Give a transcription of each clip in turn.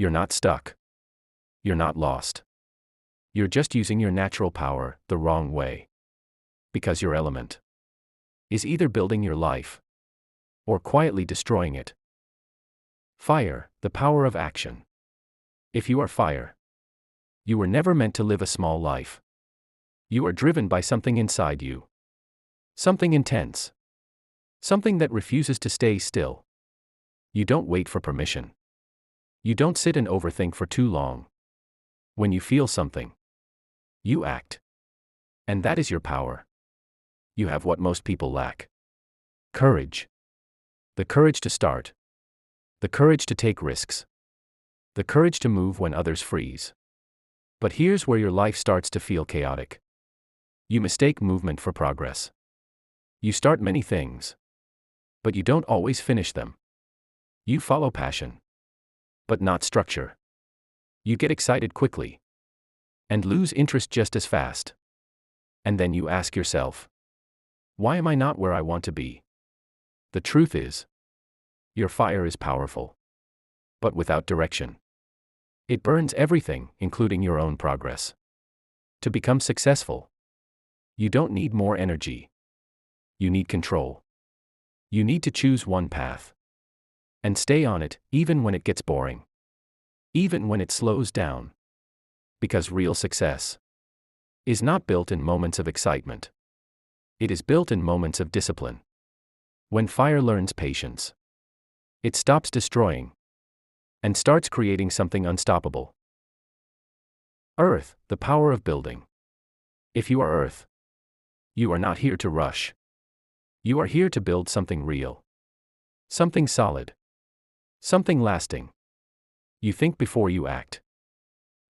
You're not stuck. You're not lost. You're just using your natural power the wrong way. Because your element is either building your life or quietly destroying it. Fire, the power of action. If you are fire, you were never meant to live a small life. You are driven by something inside you. Something intense. Something that refuses to stay still. You don't wait for permission. You don't sit and overthink for too long. When you feel something, you act. And that is your power. You have what most people lack. Courage. The courage to start. The courage to take risks. The courage to move when others freeze. But here's where your life starts to feel chaotic. You mistake movement for progress. You start many things, but you don't always finish them. You follow passion, but not structure. You get excited quickly and lose interest just as fast. And then you ask yourself, why am I not where I want to be? The truth is, your fire is powerful, but without direction. It burns everything, including your own progress. To become successful, you don't need more energy. You need control. You need to choose one path and stay on it, even when it gets boring. Even when it slows down. Because real success is not built in moments of excitement. It is built in moments of discipline. When fire learns patience, it stops destroying and starts creating something unstoppable. Earth, the power of building. If you are Earth, you are not here to rush. You are here to build something real. Something solid. Something lasting. You think before you act.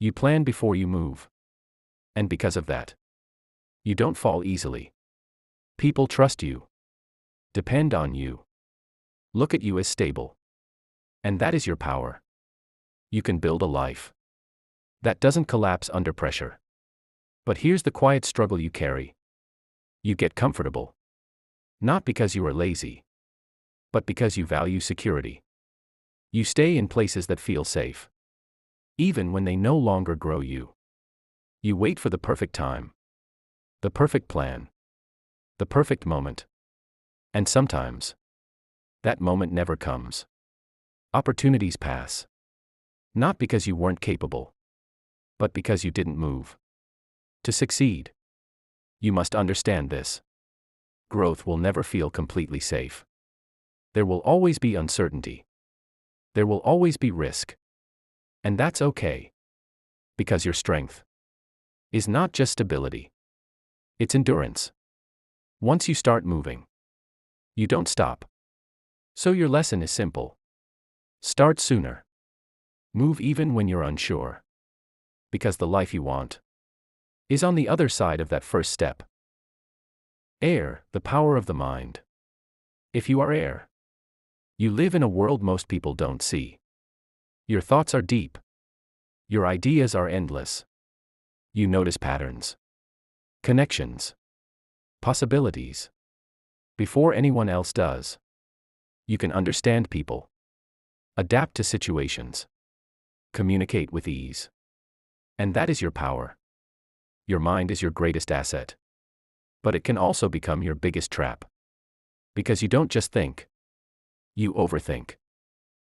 You plan before you move. And because of that, you don't fall easily. People trust you. Depend on you. Look at you as stable. And that is your power. You can build a life that doesn't collapse under pressure. But here's the quiet struggle you carry. You get comfortable. Not because you are lazy, but because you value security. You stay in places that feel safe, even when they no longer grow you. You wait for the perfect time, the perfect plan, the perfect moment. And sometimes, that moment never comes. Opportunities pass. Not because you weren't capable, but because you didn't move. To succeed, you must understand this. Growth will never feel completely safe. There will always be uncertainty. There will always be risk. And that's okay. Because your strength is not just stability. It's endurance. Once you start moving, you don't stop. So your lesson is simple. Start sooner. Move even when you're unsure. Because the life you want is on the other side of that first step. Air, the power of the mind. If you are air, you live in a world most people don't see. Your thoughts are deep. Your ideas are endless. You notice patterns, connections, possibilities. Before anyone else does. You can understand people, adapt to situations, communicate with ease. And that is your power. Your mind is your greatest asset. But it can also become your biggest trap. Because you don't just think. You overthink.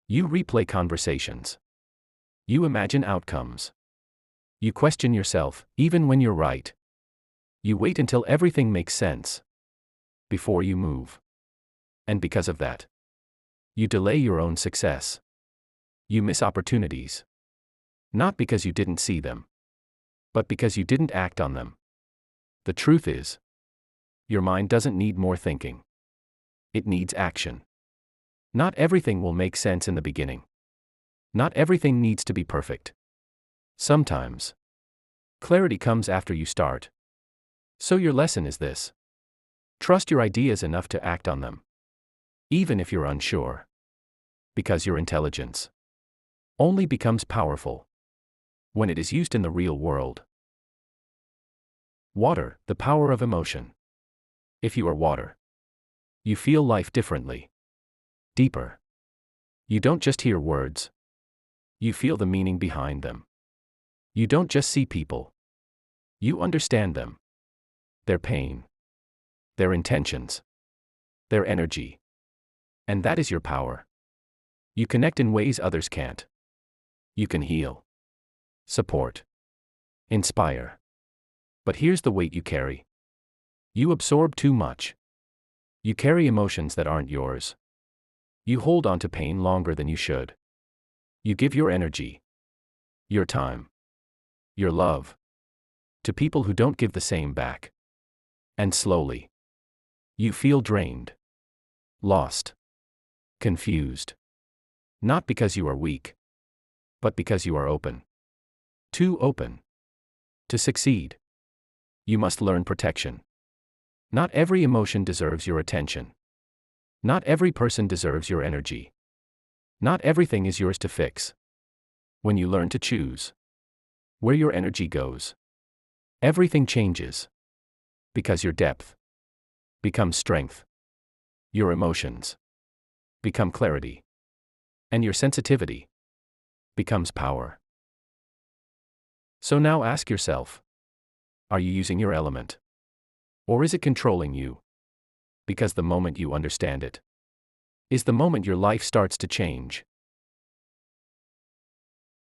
You replay conversations. You imagine outcomes. You question yourself, even when you're right. You wait until everything makes sense before you move. And because of that, you delay your own success. You miss opportunities. Not because you didn't see them, but because you didn't act on them. The truth is, your mind doesn't need more thinking. It needs action. Not everything will make sense in the beginning. Not everything needs to be perfect. Sometimes, clarity comes after you start. So your lesson is this. Trust your ideas enough to act on them. Even if you're unsure. Because your intelligence only becomes powerful when it is used in the real world. Water, the power of emotion. If you are water, you feel life differently. Deeper. You don't just hear words. You feel the meaning behind them. You don't just see people. You understand them. Their pain. Their intentions. Their energy. And that is your power. You connect in ways others can't. You can heal. Support. Inspire. But here's the weight you carry. You absorb too much. You carry emotions that aren't yours. You hold on to pain longer than you should. You give your energy, your time, your love, to people who don't give the same back. And slowly, you feel drained, lost, confused. Not because you are weak, but because you are open. Too open. To succeed, you must learn protection. Not every emotion deserves your attention. Not every person deserves your energy. Not everything is yours to fix. When you learn to choose where your energy goes, everything changes. Because your depth becomes strength. Your emotions become clarity. And your sensitivity becomes power. So now ask yourself, are you using your element? Or is it controlling you? Because the moment you understand it is the moment your life starts to change.